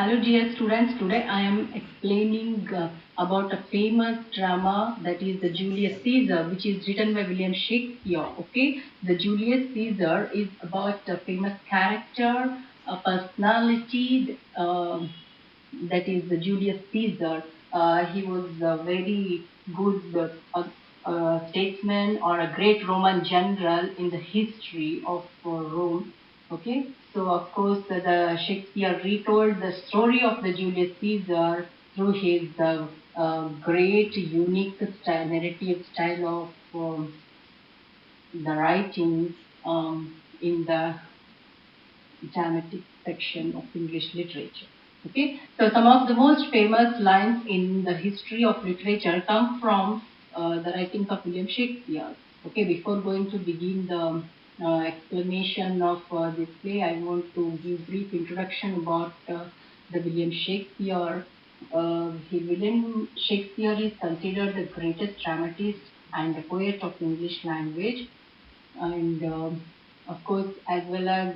Hello dear students, today I am explaining about a famous drama that is the Julius Caesar, which is written by William Shakespeare. Okay, the Julius Caesar is about a famous character, a personality that is the Julius Caesar. He was a very good statesman or a great Roman general in the history of Rome. Okay, so of course the Shakespeare retold the story of the Julius Caesar through his great, unique style, narrative style of the writing in the dramatic section of English literature. Okay, so some of the most famous lines in the history of literature come from the writings of William Shakespeare. Okay, before going to begin the explanation of this play, I want to give brief introduction about the William Shakespeare. William Shakespeare is considered the greatest dramatist and the poet of English language, and of course, as well as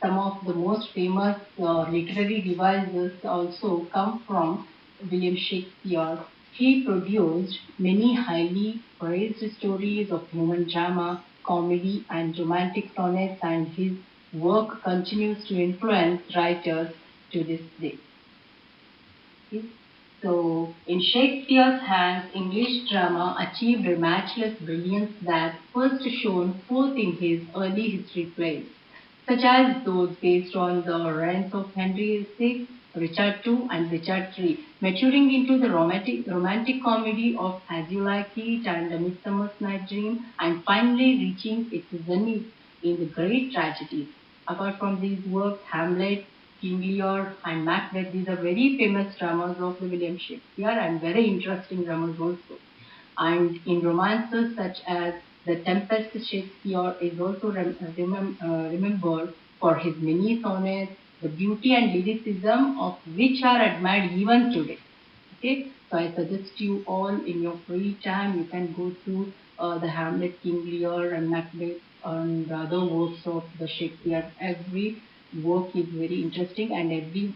some of the most famous literary devices also come from William Shakespeare. He produced many highly praised stories of human drama, comedy, and romantic sonnets, and his work continues to influence writers to this day. So, in Shakespeare's hands, English drama achieved a matchless brilliance that first shone forth in his early history plays, such as those based on the reigns of Henry VI, Richard II, and Richard III, maturing into the romantic comedy of As You Like It and A Midsummer's Night Dream, and finally reaching its zenith in the great tragedies. Apart from these works, Hamlet, King Lear, and Macbeth, these are very famous dramas of the William Shakespeare and very interesting dramas also. And in romances such as The Tempest, Shakespeare is also remembered for his many sonnets, the beauty and lyricism of which are admired even today. Okay, so I suggest you all in your free time you can go through the Hamlet, King Lear, and Macbeth, and the other works of the Shakespeare. Every work is very interesting, and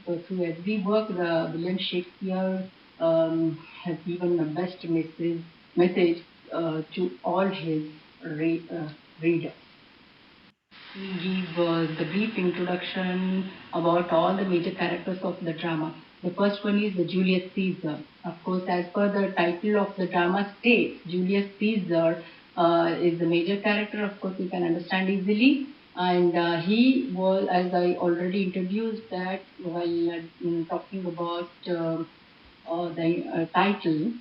through every work, the William Shakespeare has given the best message to all his readers. We give the brief introduction about all the major characters of the drama. The first one is the Julius Caesar. Of course, as per the title of the drama states, Julius Caesar is the major character. Of course, you can understand easily. And he was, as I already introduced that while talking about the title,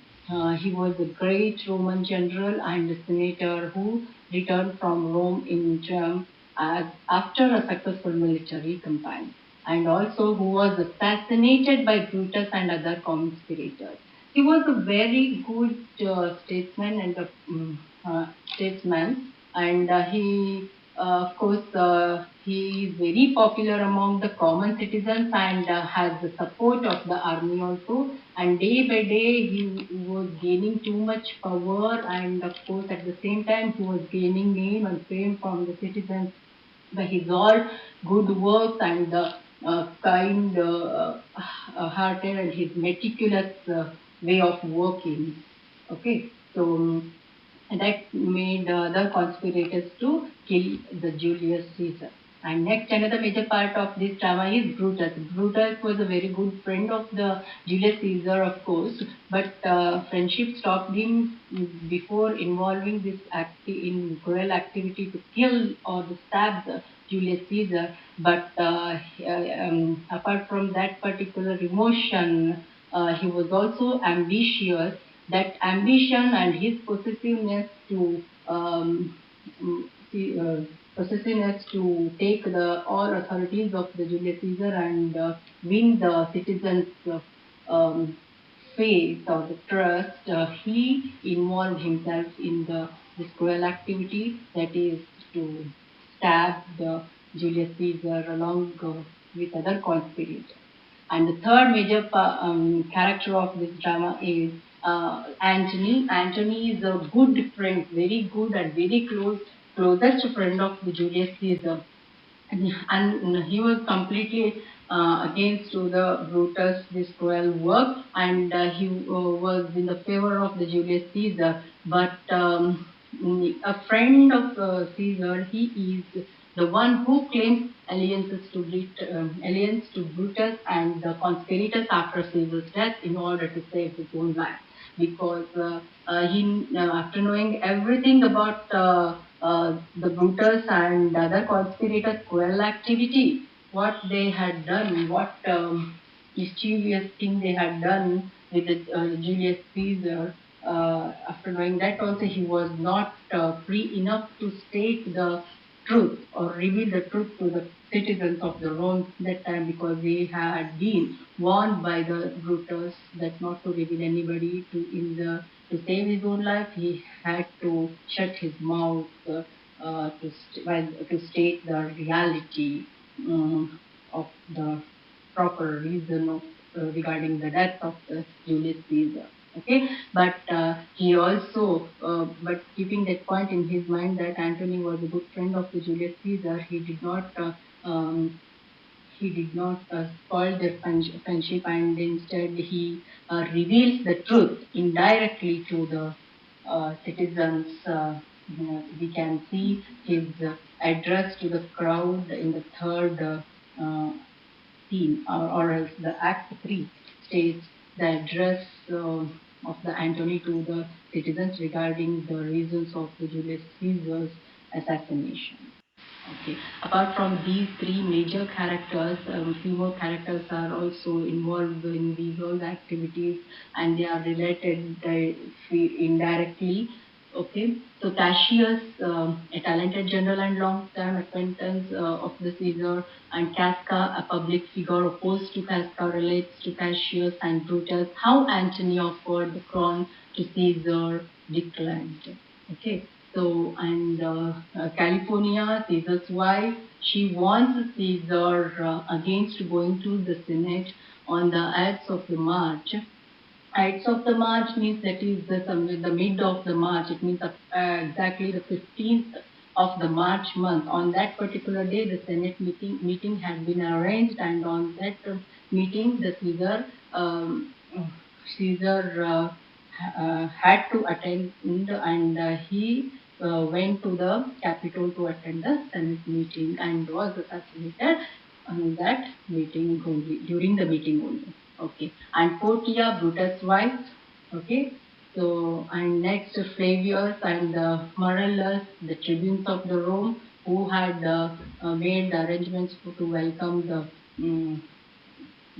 he was a great Roman general and a senator who returned from Rome in triumph after a successful military campaign, and also who was assassinated by Brutus and other conspirators. He was a very good statesman and statesman, and of course, he is very popular among the common citizens and has the support of the army also. And day by day, he was gaining too much power, and of course, at the same time, he was gaining name and fame from the citizens by his all good works and the kind-hearted and his meticulous way of working. Okay, so that made the conspirators to kill the Julius Caesar. And next, another major part of this drama is Brutus. Brutus was a very good friend of the Julius Caesar, of course, but friendship stopped him before involving this in cruel activity to kill or to stab the Julius Caesar. But apart from that particular emotion, he was also ambitious. That ambition and his possessiveness to take the all authorities of the Julius Caesar and win the citizens' faith or the trust, he involved himself in this cruel activity, that is to stab the Julius Caesar along with other conspirators. And the third major character of this drama is Antony. Antony is a good friend, very good and very closest friend of the Julius Caesar. and he was completely against to the Brutus this cruel work, and he was in the favor of the Julius Caesar. But a friend of Caesar, he is the one who claims allegiance to Brutus and the conspirators after Caesar's death in order to save his own life. Because after knowing everything about the Brutus and other conspirators' cruel activity, what they had done, what mischievous thing they had done with the, Julius Caesar. After knowing that, also he was not free enough to state the truth or reveal the truth to the citizens of the Rome that time, because they had been warned by the Brutus that not to reveal anybody to save his own life. He had to shut his mouth to state the reality of the proper reason of regarding the death of Julius Caesar. Okay, but he also, but keeping that point in his mind that Antony was a good friend of the Julius Caesar, um, he did not spoil their friendship, and instead he reveals the truth indirectly to the citizens. We can see his address to the crowd in the third scene, or else the Act 3 states the address of the Antony to the citizens regarding the reasons of the Julius Caesar's assassination. Okay. Apart from these three major characters, few more characters are also involved in these all activities, and they are related indirectly. Okay. So Cassius, a talented general and long-term acquaintance of the Caesar, and Casca, a public figure opposed to Casca, relates to Cassius and Brutus. How Antony offered the crown to Caesar declined. Okay. So, and California, Caesar's wife, she warns Caesar against going to the Senate on the Ides of the March. Ides of the March means that is the mid of the March. It means exactly the 15th of the March month. On that particular day, the Senate meeting had been arranged, and on that meeting, the Caesar had to attend, and he went to the Capitol to attend the Senate meeting and was assassinated on that meeting only, during the meeting only. Okay. And Portia, Brutus' wife. Okay. So, and next Flavius and Marcellus, the tribunes of the Rome, who had made the arrangements to welcome the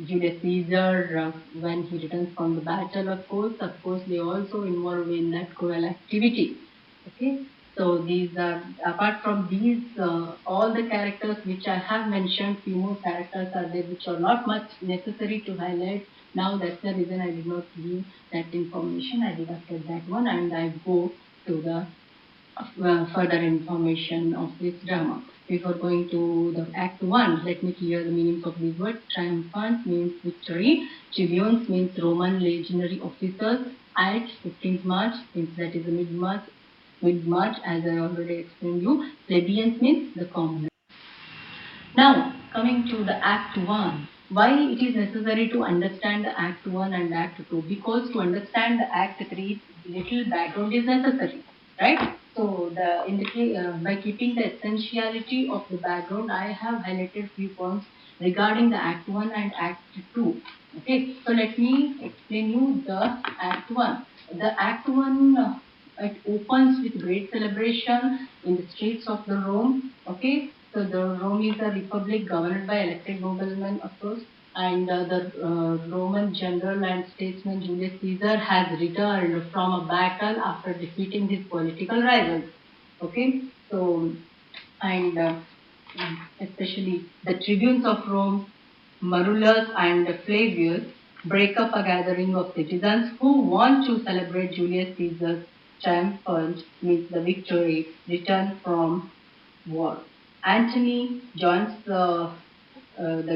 Julius Caesar when he returns from the battle. Of course, they also involved in that cruel activity. Okay. So these are, apart from these, all the characters which I have mentioned, few more characters are there which are not much necessary to highlight. Now that's the reason I did not give that information. I deducted that one, and I go to the further information of this drama. Before going to the Act 1, let me clear the meanings of these words. Triumphant means victory. Tribunes means Roman legionary officers. At 15th March means that is the mid-March, as I already explained you. Plebeians means the commoners. Now, coming to the Act 1. Why it is necessary to understand the Act 1 and Act 2? Because to understand the Act 3, little background is necessary, right? So, by keeping the essentiality of the background, I have highlighted few points regarding the Act 1 and Act 2. Okay, so let me explain you the Act 1. The Act 1, it opens with great celebration in the streets of the Rome. Okay, so the Rome is a republic governed by elected noblemen, of course, and the Roman general and statesman Julius Caesar has returned from a battle after defeating his political rivals. Okay, so and especially the tribunes of Rome, Marulus and Flavius, break up a gathering of citizens who want to celebrate Julius Caesar's triumphant, means the victory, return from war. Antony joins the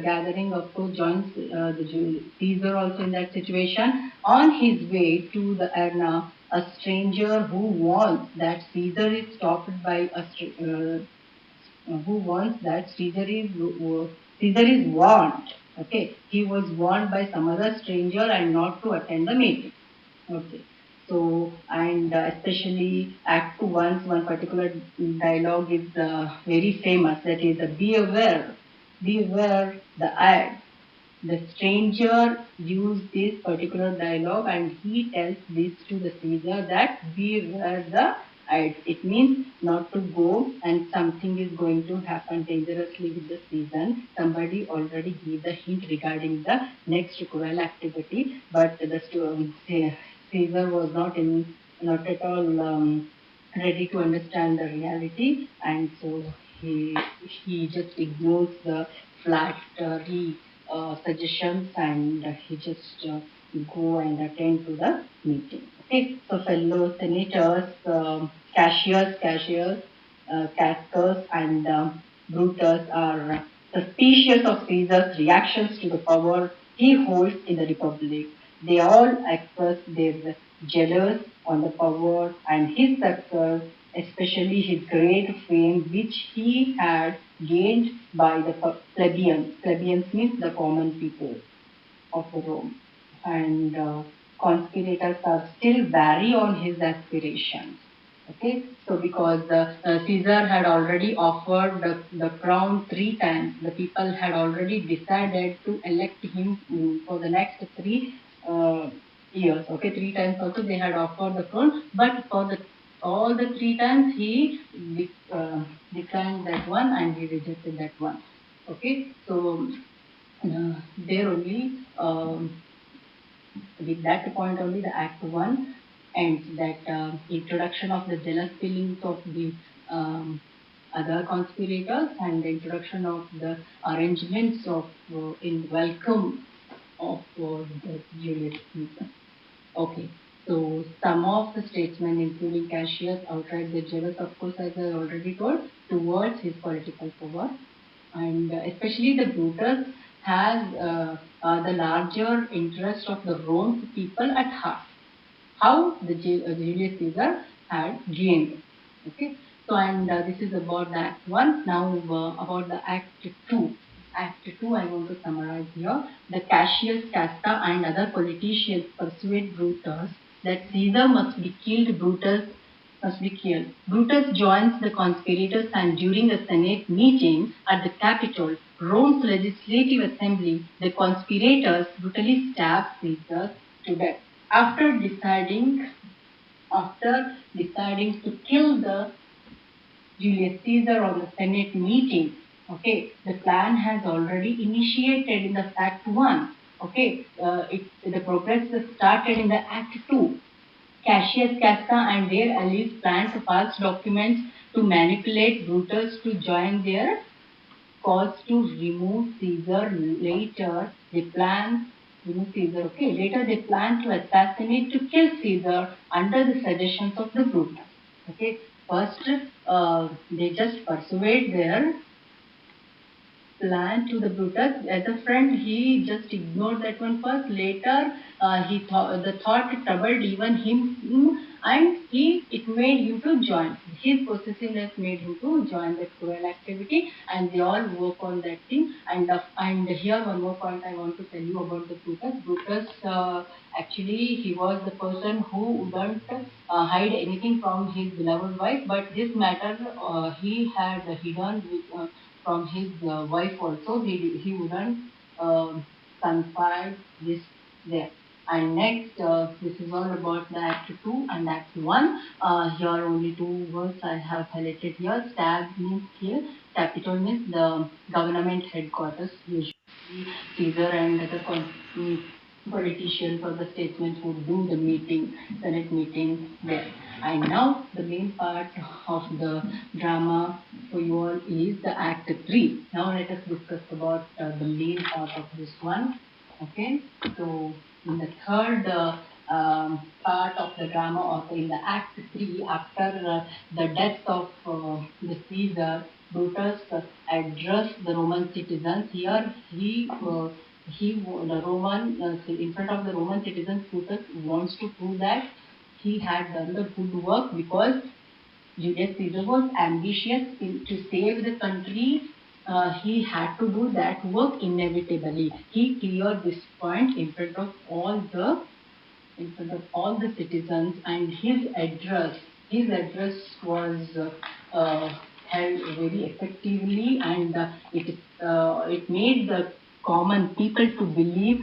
gathering, of course, joins the Caesar also in that situation. On his way to the arena, a stranger who warns that Caesar is stopped by who wants that Caesar is warned. Okay, he was warned by some other stranger and not to attend the meeting. Okay. So, and especially Act 1, one particular dialogue is very famous. That is, be aware the ad. The stranger used this particular dialogue and he tells this to the Caesar that beware the ides. It means not to go and something is going to happen dangerously with the season. Somebody already gave the hint regarding the next cruel activity, but Caesar was not at all ready to understand the reality, and so he he just ignores the flattery suggestions and he just go and attend to the meeting. Okay, so fellow senators, Cascus, and Brutus are suspicious of Caesar's reactions to the power he holds in the republic. They all express their jealous on the power and his success, especially his great fame which he had gained by the plebeians. Plebeians means the common people of the Rome. And conspirators are still vary on his aspirations. Okay, so because Caesar had already offered the crown 3 times, the people had already decided to elect him for the next 3 years. Okay, 3 times also they had offered the crown, but for the all the 3 times he declined that one and he rejected that one. Okay, so there only with that point only the Act 1 ends, that introduction of the jealous feelings of the other conspirators and the introduction of the arrangements of in welcome of the Julius Caesar. Okay, so some of the statesmen, including Cassius, outright the jealous, of course, as I already told, towards his political power, and especially the Brutus has the larger interest of the Rome people at heart. How the Julius Caesar had gained. Okay, so and this is about the Act 1. Now about the Act 2. Act 2, I want to summarize here. The Cassius, Casta, and other politicians persuade Brutus that Caesar must be killed. Brutus joins the conspirators, and during a Senate meeting at the Capitol, Rome's legislative assembly, the conspirators brutally stab Caesar to death. After deciding to kill the Julius Caesar on the Senate meeting, okay, the plan has already initiated in the Act 1. Okay, the progress has started in the Act 2. Cassius, Casca, and their allies plan to pass documents to manipulate Brutus to join their cause to remove Caesar. Later, they plan remove Caesar. Okay, later they plan to assassinate, to kill Caesar under the suggestions of the Brutus. Okay, first they just persuade their plan to the Brutus. As a friend, he just ignored that one first. Later, the thought troubled even him, and it made him to join. His possessiveness made him to join that cruel activity, and they all work on that thing. And here one more point I want to tell you about the Brutus. Brutus actually he was the person who wouldn't hide anything from his beloved wife, but this matter he had hidden from his wife also. He wouldn't confide this there. And next, this is all about the Act 2 and Act 1. Here only 2 words I have highlighted here. Stab means kill. Capitol means the government headquarters. Usually Caesar and other politicians or the statesmen who do the meeting, Senate meeting there. And now the main part of the drama for you all is the Act 3. Now let us discuss about the main part of this one. Okay, so in the third part of the drama, or in the Act 3, after the death of the Caesar, Brutus addressed the Roman citizens. Here the Roman in front of the Roman citizens, Brutus wants to prove that he had done the good work, because Julius Caesar was ambitious to save the country. He had to do that work inevitably. He cleared this point in front of all the citizens, and his address was held very effectively, and it made the common people to believe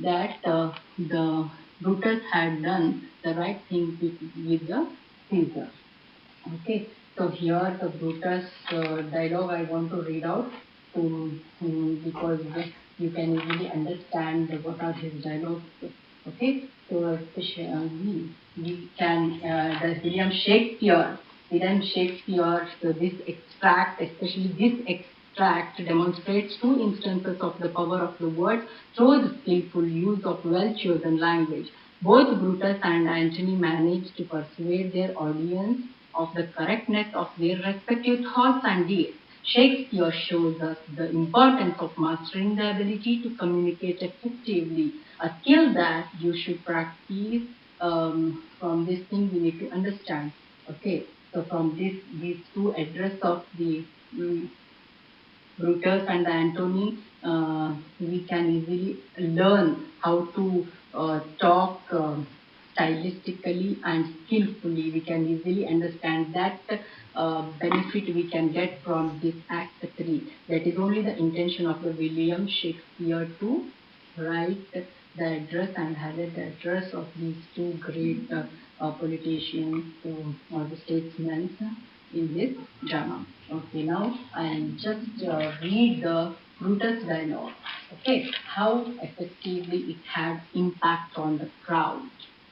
that the Brutus had done the right thing with the Caesar. Okay, so here the Brutus dialogue I want to read out because you can easily understand what are his dialogues. Okay, so especially we can the William Shakespeare. So this extract, especially this extract, demonstrates two instances of the power of the word through the skillful use of well-chosen language. Both Brutus and Antony managed to persuade their audience of the correctness of their respective thoughts and deeds. Shakespeare shows us the importance of mastering the ability to communicate effectively, a skill that you should practice. From this thing, we need to understand. Okay, so from these two address of the Brutus and Antony, we can easily learn how to talk stylistically and skillfully. We can easily understand that benefit we can get from this Act 3. That is only the intention of the William Shakespeare to write the address and highlight the address of these two great politicians or the statesmen in this drama. Okay, now I'll just read the Brutus dialogue. Okay, how effectively it had impact on the crowd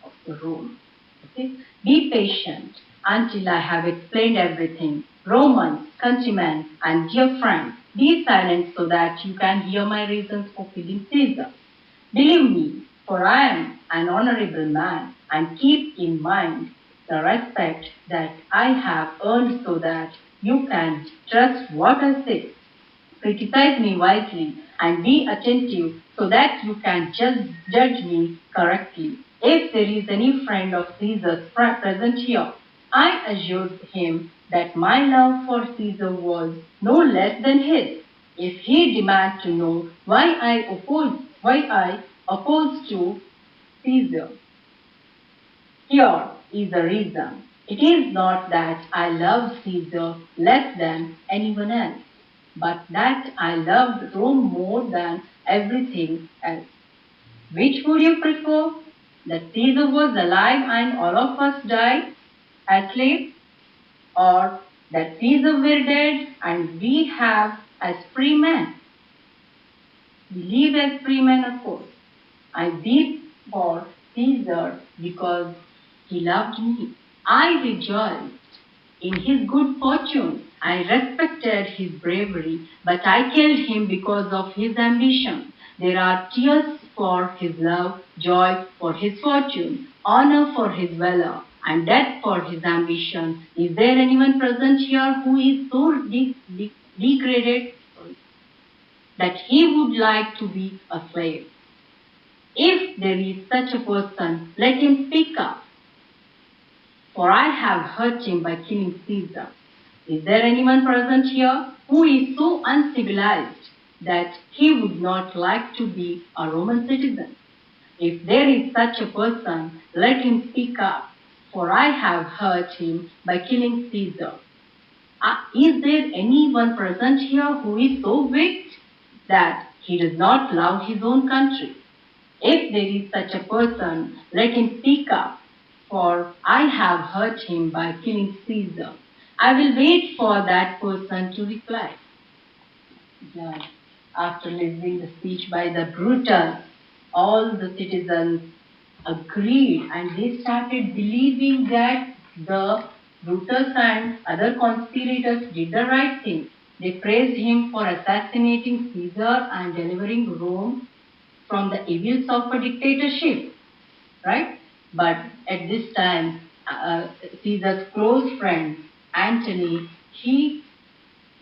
of the room. Okay, be patient until I have explained everything. Romans, countrymen, and dear friends, be silent so that you can hear my reasons for killing Caesar. Believe me, for I am an honorable man, and keep in mind the respect that I have earned so that you can trust what I say. Criticize me wisely and be attentive so that you can judge me correctly. If there is any friend of Caesar's present here, I assured him that my love for Caesar was no less than his. If he demands to know why I oppose to Caesar, here is the reason. It is not that I loved Caesar less than anyone else, but that I loved Rome more than everything else. Which would you prefer? That Caesar was alive and all of us died as slaves? Or that Caesar were dead and we have as free men? We live as free men, of course. I weep for Caesar because he loved me. I rejoiced in his good fortune. I respected his bravery, but I killed him because of his ambition. There are tears for his love, joy for his fortune, honor for his valor, and death for his ambition. Is there anyone present here who is so degraded that he would like to be a slave? If there is such a person, let him speak up, for I have hurt him by killing Caesar. Is there anyone present here who is so uncivilized that he would not like to be a Roman citizen? If there is such a person, let him speak up, for I have hurt him by killing Caesar. Is there anyone present here who is so wicked that he does not love his own country? If there is such a person, let him speak up, for I have hurt him by killing Caesar. I will wait for that person to reply. After listening the speech by the Brutus, all the citizens agreed and they started believing that the Brutus and other conspirators did the right thing. They praised him for assassinating Caesar and delivering Rome from the evils of a dictatorship, right? But at this time, Caesar's close friend, Antony, he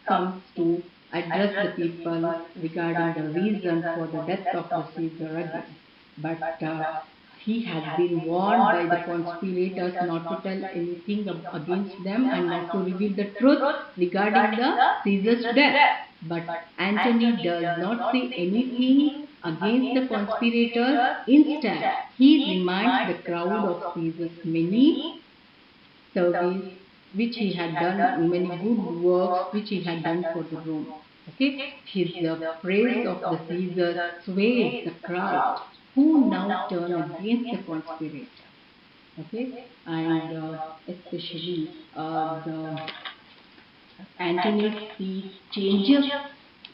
comes to address the people regarding the reason for the death of the Caesar again. But he had been warned by the conspirators not to tell anything against them and not to reveal the truth regarding the Caesar's death. But Antony does not say anything against the conspirators. Instead, he reminds the crowd of Caesar's many service which he had done, many good works which he had done for the Rome. Okay, his praise of the Caesar sways the crowd who now turn against the conspirator. Okay, and especially the Antony's speech changes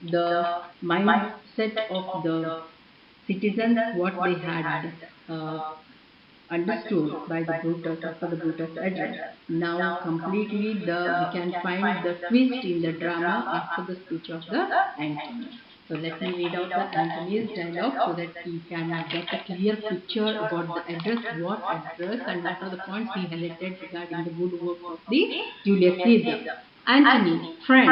the mindset of the citizens, what they had understood by the Brutus after the Brutus address. Now completely we can find the twist in the drama after the speech of the Antony. So let me read out the Antony's dialogue so that we can get a clear picture about the address, and what are the points he highlighted regarding the good work of the Julius Caesar. Antony, friend.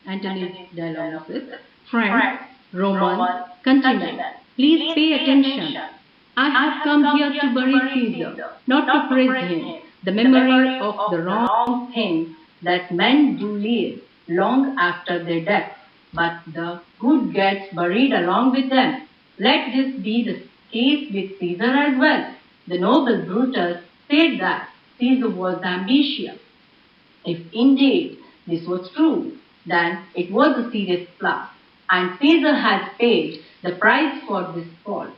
Antony's dialogue is, friend, Roman, countrymen, please pay attention. I have come here to bury Caesar, not to praise him. The memory of the wrong things that men do live long after their death, but the good gets buried along with them. Let this be the case with Caesar as well. The noble Brutus said that Caesar was ambitious. If indeed this was true, then it was a serious plot, and Caesar had paid the price for this fault.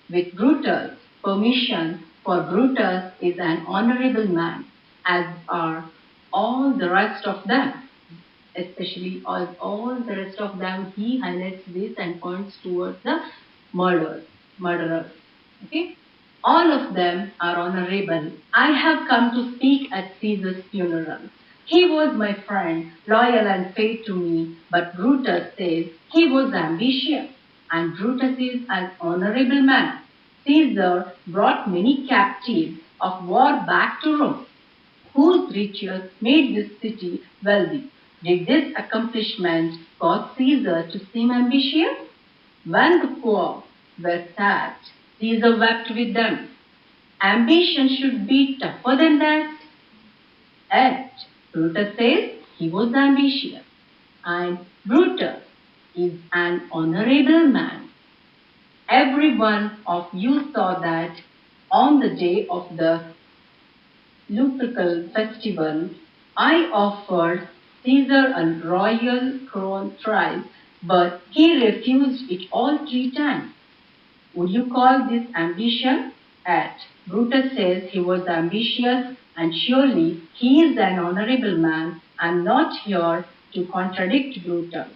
With Brutus' permission, for Brutus is an honorable man, as are all the rest of them. Especially all the rest of them, he highlights this and points towards the murderers. Okay? All of them are honorable. I have come to speak at Caesar's funeral. He was my friend, loyal and faithful to me, but Brutus says he was ambitious, and Brutus is an honorable man. Caesar brought many captives of war back to Rome, whose riches made this city wealthy. Did this accomplishment cause Caesar to seem ambitious? When the poor were sad, Caesar wept with them. Ambition should be tougher than that. Yet, Brutus says he was ambitious, and Brutus is an honorable man. Every one of you saw that on the day of the Lupercal festival, I offered Caesar a royal crown thrice, but he refused it all 3 times. Would you call this ambition? At Brutus says he was ambitious, and surely he is an honorable man. I am not here to contradict Brutus.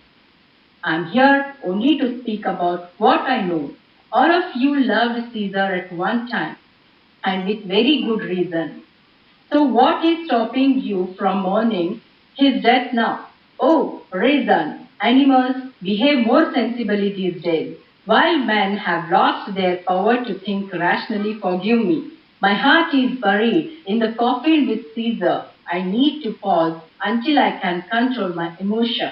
I am here only to speak about what I know. All of you loved Caesar at one time, and with very good reason. So what is stopping you from mourning his death now? Oh, reason! Animals behave more sensibly these days. While men have lost their power to think rationally, forgive me. My heart is buried in the coffin with Caesar. I need to pause until I can control my emotion.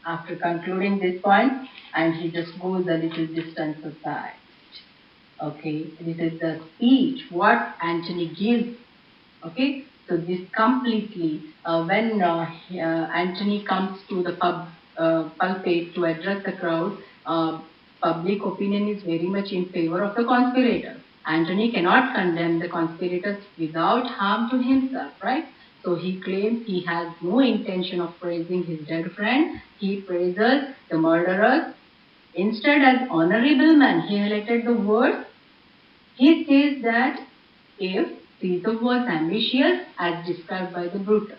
After concluding this point, and he just goes a little distance aside. Okay, this is the speech what Antony gives. Okay, so this completely, when Antony comes to the pulpit to address the crowd, public opinion is very much in favor of the conspirators. Antony cannot condemn the conspirators without harm to himself, right? So he claims he has no intention of praising his dead friend. He praises the murderers. Instead, as honorable man, he highlighted the word. He says that if Caesar was ambitious, as described by the Brutus,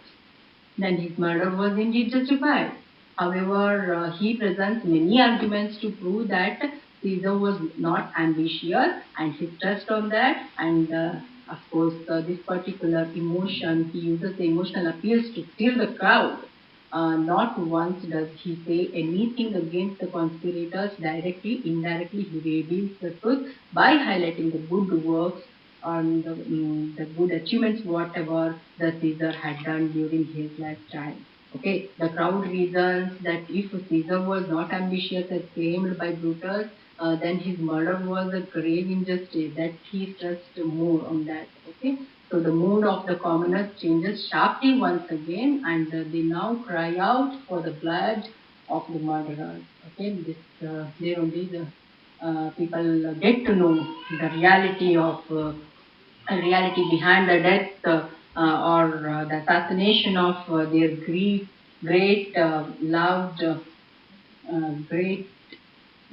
then his murder was indeed justified. However, he presents many arguments to prove that Caesar was not ambitious, and he stressed on that. And of course, this particular emotion, he uses the emotional appeals to steer the crowd. Not once does he say anything against the conspirators directly, indirectly. He reveals the truth by highlighting the good works and the good achievements, whatever the Caesar had done during his lifetime. Okay, the crowd reasons that if Caesar was not ambitious as claimed by Brutus, then his murder was a grave injustice, that he stressed more on that. Okay, so the mood of the commoners changes sharply once again, and they now cry out for the blood of the murderers. Okay, there only the people get to know the reality behind the death or the assassination of their great loved great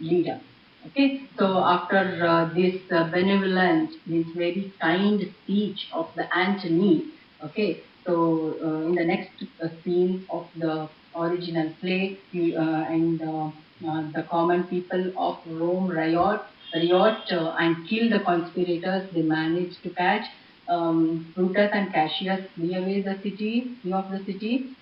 leader. Okay, so after this benevolent, this very kind speech of the Antony, okay, so in the next scene of the original play, the common people of Rome riot and kill the conspirators. They managed to catch Brutus and Cassius, flee away the city, flee of the city.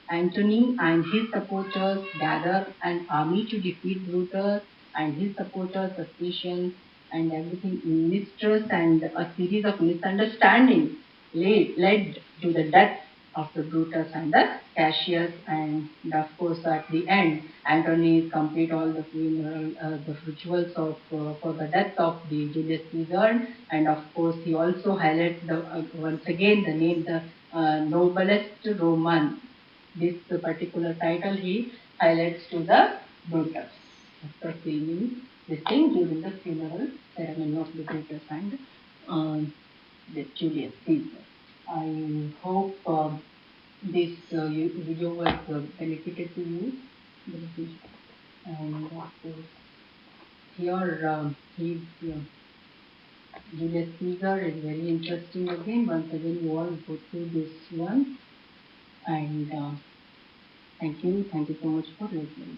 Antony and his supporters gather an army to defeat Brutus and his supporters' suspicions and everything mistrust and a series of misunderstandings led to the death of the Brutus and the Cassius, and of course at the end Antony complete all the funeral the rituals of for the death of the Julius Caesar, and of course he also highlights the once again the name the noblest Roman. This particular title he highlights to the Brutus after seeing this thing during the funeral ceremony of the Brutus and the Julius Caesar. I hope this video was benefited to you. And of course, here Julius Caesar is very interesting again. Once again, you all go through this one. And thank you so much for listening.